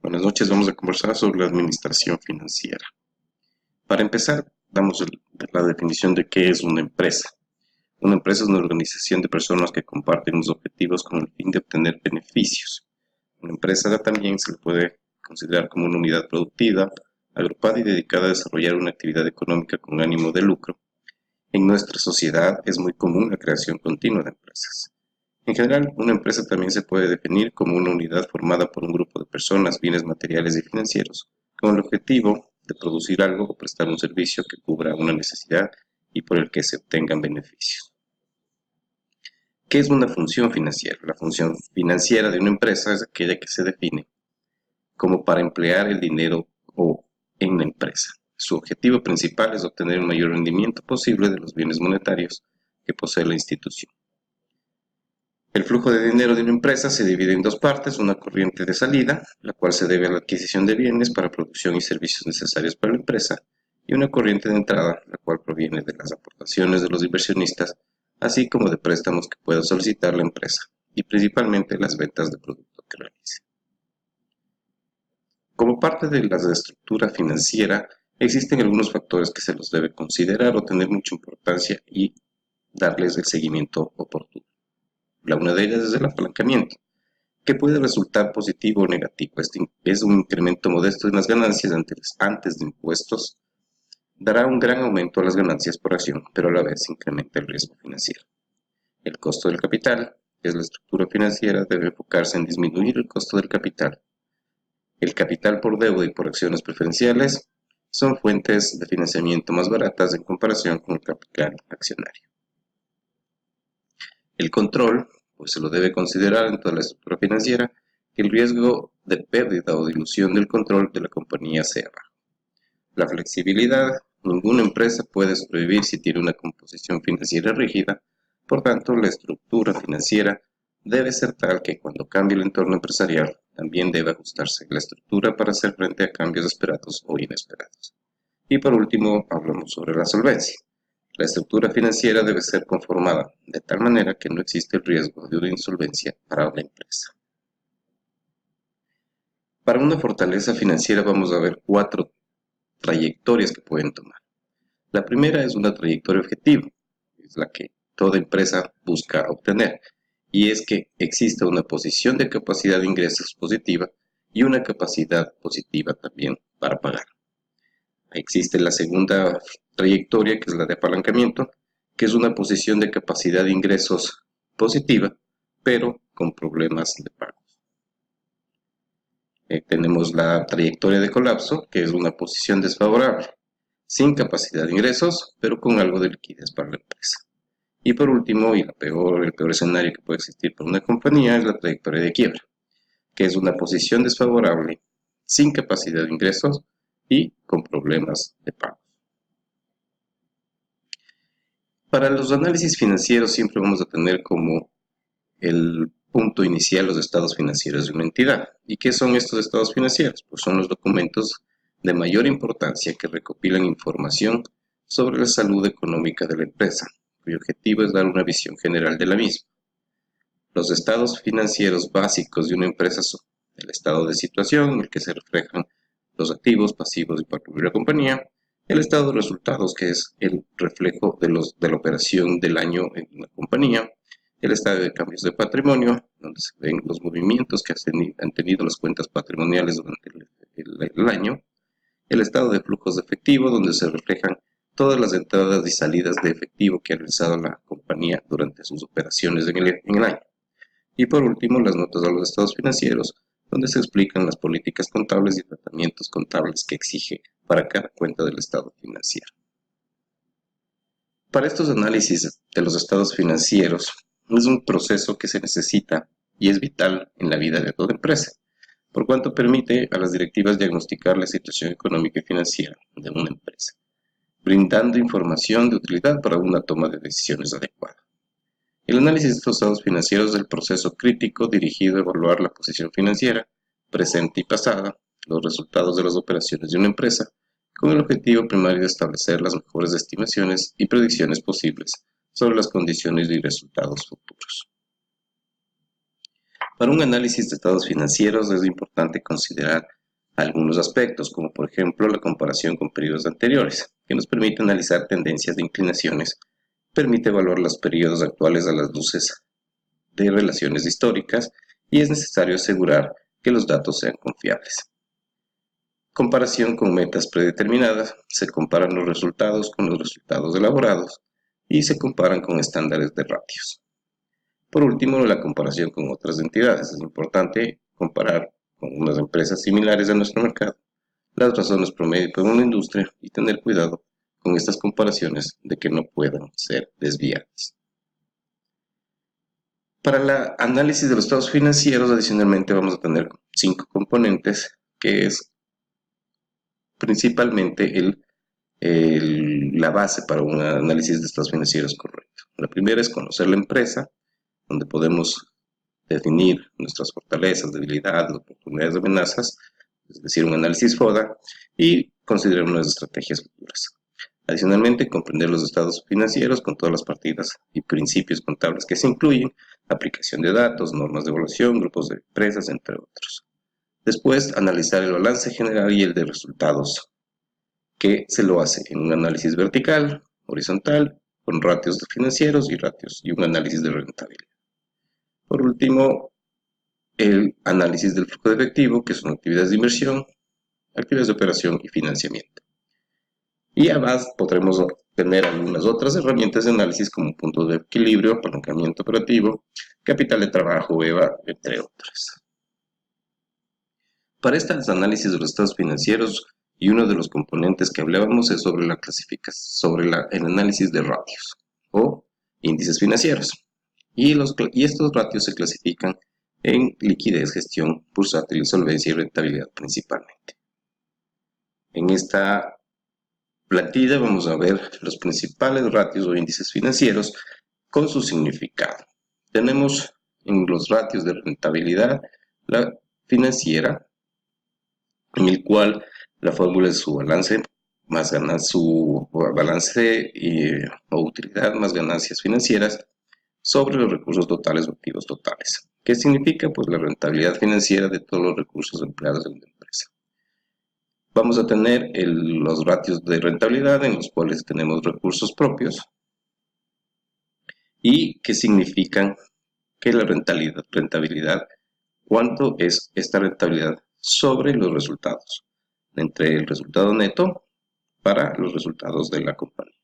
Buenas noches, vamos a conversar sobre la administración financiera. Para empezar, damos la definición de qué es una empresa. Una empresa es una organización de personas que comparten unos objetivos con el fin de obtener beneficios. Una empresa también se le puede considerar como una unidad productiva, agrupada y dedicada a desarrollar una actividad económica con ánimo de lucro. En nuestra sociedad es muy común la creación continua de empresas. En general, una empresa también se puede definir como una unidad formada por un grupo de personas, bienes materiales y financieros, con el objetivo de producir algo o prestar un servicio que cubra una necesidad y por el que se obtengan beneficios. ¿Qué es una función financiera? La función financiera de una empresa es aquella que se define como para emplear el dinero en la empresa. Su objetivo principal es obtener el mayor rendimiento posible de los bienes monetarios que posee la institución. El flujo de dinero de una empresa se divide en dos partes: una corriente de salida, la cual se debe a la adquisición de bienes para producción y servicios necesarios para la empresa, y una corriente de entrada, la cual proviene de las aportaciones de los inversionistas, así como de préstamos que pueda solicitar la empresa, y principalmente las ventas de productos que realice. Como parte de la estructura financiera, existen algunos factores que se los debe considerar o tener mucha importancia y darles el seguimiento oportuno. Una de ellas es el apalancamiento, que puede resultar positivo o negativo. Este es un incremento modesto en las ganancias antes de impuestos, dará un gran aumento a las ganancias por acción, pero a la vez incrementa el riesgo financiero. El costo del capital, que es la estructura financiera, debe enfocarse en disminuir el costo del capital. El capital por deuda y por acciones preferenciales son fuentes de financiamiento más baratas en comparación con el capital accionario. El control, pues se lo debe considerar en toda la estructura financiera, que el riesgo de pérdida o dilución del control de la compañía sea bajo. La flexibilidad, ninguna empresa puede sobrevivir si tiene una composición financiera rígida, por tanto la estructura financiera debe ser tal que cuando cambie el entorno empresarial, también debe ajustarse la estructura para hacer frente a cambios esperados o inesperados. Y por último, hablamos sobre la solvencia. La estructura financiera debe ser conformada de tal manera que no existe el riesgo de una insolvencia para la empresa. Para una fortaleza financiera vamos a ver 4 trayectorias que pueden tomar. La primera es una trayectoria objetiva, es la que toda empresa busca obtener, y es que exista una posición de capacidad de ingresos positiva y una capacidad positiva también para pagar. Existe la segunda trayectoria, que es la de apalancamiento, que es una posición de capacidad de ingresos positiva, pero con problemas de pago. Tenemos la trayectoria de colapso, que es una posición desfavorable, sin capacidad de ingresos, pero con algo de liquidez para la empresa. Y por último, y el peor escenario que puede existir para una compañía, es la trayectoria de quiebra, que es una posición desfavorable, sin capacidad de ingresos y con problemas de pago. Para los análisis financieros siempre vamos a tener como el punto inicial los estados financieros de una entidad. ¿Y qué son estos estados financieros? Pues son los documentos de mayor importancia que recopilan información sobre la salud económica de la empresa, cuyo objetivo es dar una visión general de la misma. Los estados financieros básicos de una empresa son el estado de situación, en el que se reflejan los activos, pasivos y patrimonio de la compañía; el estado de resultados, que es el reflejo de la operación del año en la compañía; el estado de cambios de patrimonio, donde se ven los movimientos que han tenido las cuentas patrimoniales durante el año; el estado de flujos de efectivo, donde se reflejan todas las entradas y salidas de efectivo que ha realizado la compañía durante sus operaciones en el año; y por último, las notas a los estados financieros, donde se explican las políticas contables y tratamientos contables que exige para cada cuenta del estado financiero. Para estos análisis de los estados financieros, es un proceso que se necesita y es vital en la vida de toda empresa, por cuanto permite a las directivas diagnosticar la situación económica y financiera de una empresa, brindando información de utilidad para una toma de decisiones adecuada. El análisis de estos estados financieros es el proceso crítico dirigido a evaluar la posición financiera, presente y pasada, los resultados de las operaciones de una empresa, con el objetivo primario de establecer las mejores estimaciones y predicciones posibles sobre las condiciones y resultados futuros. Para un análisis de estados financieros es importante considerar algunos aspectos, como por ejemplo la comparación con periodos anteriores, que nos permite analizar tendencias de inclinaciones, permite evaluar los periodos actuales a las luces de relaciones históricas y es necesario asegurar que los datos sean confiables. Comparación con metas predeterminadas. Se comparan los resultados con los resultados elaborados y se comparan con estándares de ratios. Por último, la comparación con otras entidades. Es importante comparar con unas empresas similares a nuestro mercado, las razones promedio para una industria y tener cuidado con estas comparaciones de que no puedan ser desviadas. Para el análisis de los estados financieros, adicionalmente vamos a tener 5 componentes, que es principalmente la base para un análisis de estados financieros correcto. La primera es conocer la empresa, donde podemos definir nuestras fortalezas, debilidades, oportunidades, amenazas, es decir, un análisis FODA, y considerar unas estrategias futuras. Adicionalmente, comprender los estados financieros con todas las partidas y principios contables que se incluyen, aplicación de datos, normas de evaluación, grupos de empresas, entre otros. Después, analizar el balance general y el de resultados, que se lo hace en un análisis vertical, horizontal, con ratios financieros y un análisis de rentabilidad. Por último, el análisis del flujo de efectivo, que son actividades de inversión, actividades de operación y financiamiento. Y además podremos tener algunas otras herramientas de análisis como punto de equilibrio, apalancamiento operativo, capital de trabajo, EVA, entre otras. Para este análisis de los estados financieros, y uno de los componentes que hablábamos es sobre la clasificación, sobre el análisis de ratios o índices financieros. Y estos ratios se clasifican en liquidez, gestión, bursátil, solvencia y rentabilidad principalmente. En esta plantilla vamos a ver los principales ratios o índices financieros con su significado. Tenemos en los ratios de rentabilidad la financiera, en el cual la fórmula es su balance más o utilidad más ganancias financieras sobre los recursos totales o activos totales. ¿Qué significa? Pues la rentabilidad financiera de todos los recursos empleados en la empresa. Vamos a tener los ratios de rentabilidad en los cuales tenemos recursos propios y que significan que la rentabilidad, cuánto es esta rentabilidad sobre los resultados, entre el resultado neto para los resultados de la compañía.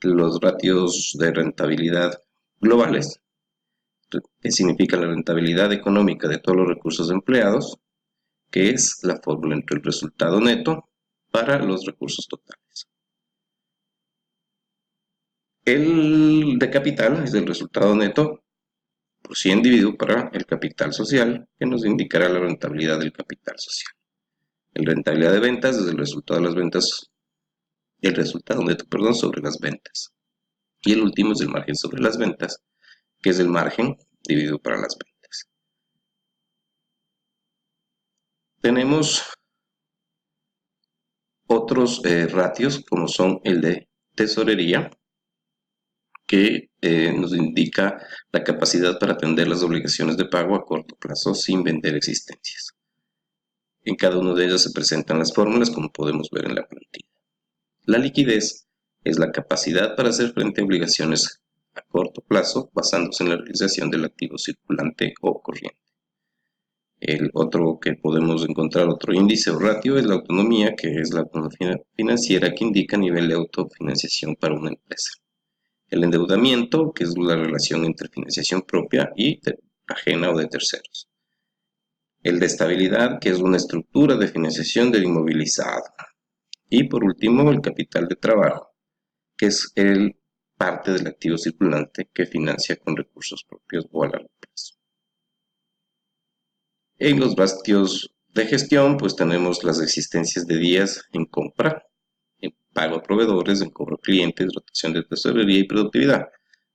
Los ratios de rentabilidad globales, que significa la rentabilidad económica de todos los recursos empleados, que es la fórmula entre el resultado neto para los recursos totales. El de capital es el resultado neto por 100 dividido para el capital social, que nos indicará la rentabilidad del capital social. La rentabilidad de ventas es el resultado de las ventas, el resultado neto, sobre las ventas. Y el último es el margen sobre las ventas, que es el margen dividido para las ventas. Tenemos otros ratios como son el de tesorería, que nos indica la capacidad para atender las obligaciones de pago a corto plazo sin vender existencias. En cada uno de ellos se presentan las fórmulas como podemos ver en la plantilla. La liquidez es la capacidad para hacer frente a obligaciones a corto plazo basándose en la realización del activo circulante o corriente. El otro que podemos encontrar, otro índice o ratio, es la autonomía, que es la autonomía financiera que indica nivel de autofinanciación para una empresa. El endeudamiento, que es la relación entre financiación propia y ajena o de terceros. El de estabilidad, que es una estructura de financiación del inmovilizado. Y por último, el capital de trabajo, que es parte del activo circulante que financia con recursos propios o a largo plazo. En los ratios de gestión, pues tenemos las existencias de días en compra, en pago a proveedores, en cobro a clientes, rotación de tesorería y productividad.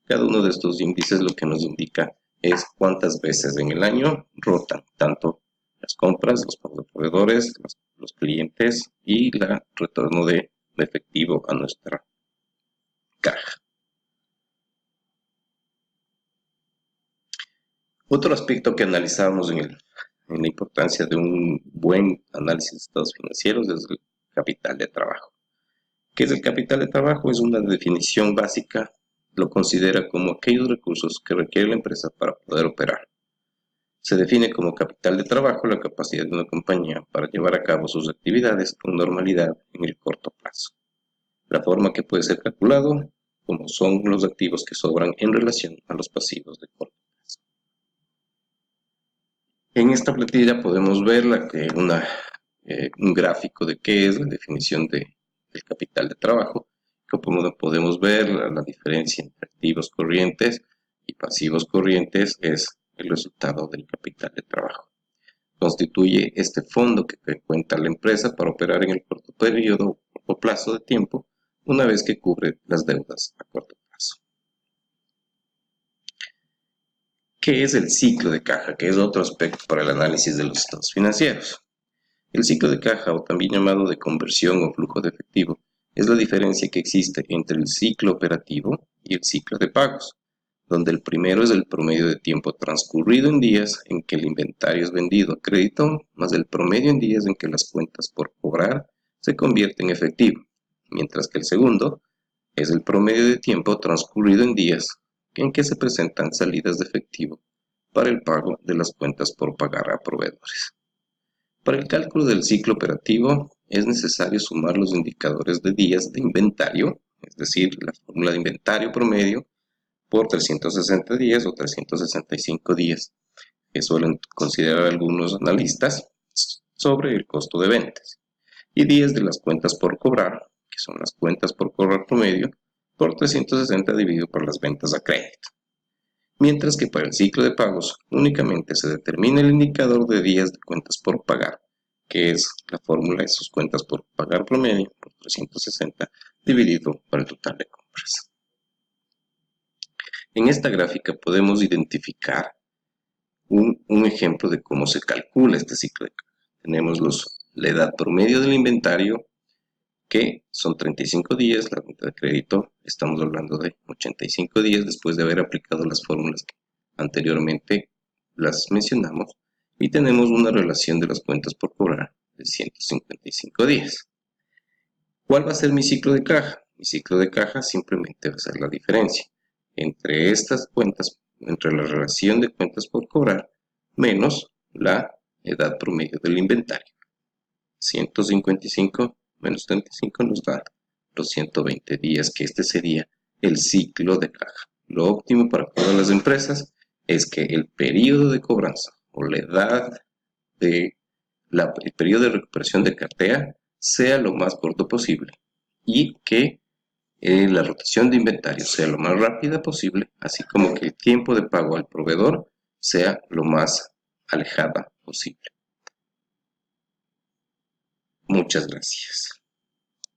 Cada uno de estos índices lo que nos indica es cuántas veces en el año rotan tanto las compras, los pagos de proveedores, los clientes y el retorno de efectivo a nuestra caja. Otro aspecto que analizábamos en la importancia de un buen análisis de estados financieros es el capital de trabajo. ¿Qué es el capital de trabajo? Es una definición básica, lo considera como aquellos recursos que requiere la empresa para poder operar. Se define como capital de trabajo la capacidad de una compañía para llevar a cabo sus actividades con normalidad en el corto plazo. La forma que puede ser calculado como son los activos que sobran en relación a los pasivos de corto plazo. En esta plantilla podemos ver un gráfico de qué es la definición del capital de trabajo. Como podemos ver, la diferencia entre activos corrientes y pasivos corrientes es el resultado del capital de trabajo. Constituye este fondo que cuenta la empresa para operar en el corto periodo o plazo de tiempo, una vez que cubre las deudas a corto plazo. ¿Qué es el ciclo de caja? Que es otro aspecto para el análisis de los estados financieros. El ciclo de caja, o también llamado de conversión o flujo de efectivo, es la diferencia que existe entre el ciclo operativo y el ciclo de pagos, donde el primero es el promedio de tiempo transcurrido en días en que el inventario es vendido a crédito, más el promedio en días en que las cuentas por cobrar se convierten en efectivo, mientras que el segundo es el promedio de tiempo transcurrido en días en que se presentan salidas de efectivo para el pago de las cuentas por pagar a proveedores. Para el cálculo del ciclo operativo es necesario sumar los indicadores de días de inventario, es decir, la fórmula de inventario promedio, por 360 días o 365 días, que suelen considerar algunos analistas sobre el costo de ventas, y días de las cuentas por cobrar, que son las cuentas por cobrar promedio, por 360 dividido por las ventas a crédito. Mientras que para el ciclo de pagos únicamente se determina el indicador de días de cuentas por pagar, que es la fórmula de sus cuentas por pagar promedio por 360 dividido por el total de compras. En esta gráfica podemos identificar un ejemplo de cómo se calcula este ciclo de caja. Tenemos la edad promedio del inventario, que son 35 días, la venta de crédito, estamos hablando de 85 días después de haber aplicado las fórmulas que anteriormente las mencionamos, y tenemos una relación de las cuentas por cobrar de 155 días. ¿Cuál va a ser mi ciclo de caja? Mi ciclo de caja simplemente va a ser la diferencia entre estas cuentas, entre la relación de cuentas por cobrar menos la edad promedio del inventario. 155 menos 35 nos da los 120 días, que este sería el ciclo de caja. Lo óptimo para todas las empresas es que el periodo de cobranza o la edad el periodo de recuperación de cartera sea lo más corto posible y que la rotación de inventario sea lo más rápida posible, así como que el tiempo de pago al proveedor sea lo más alejada posible. Muchas gracias.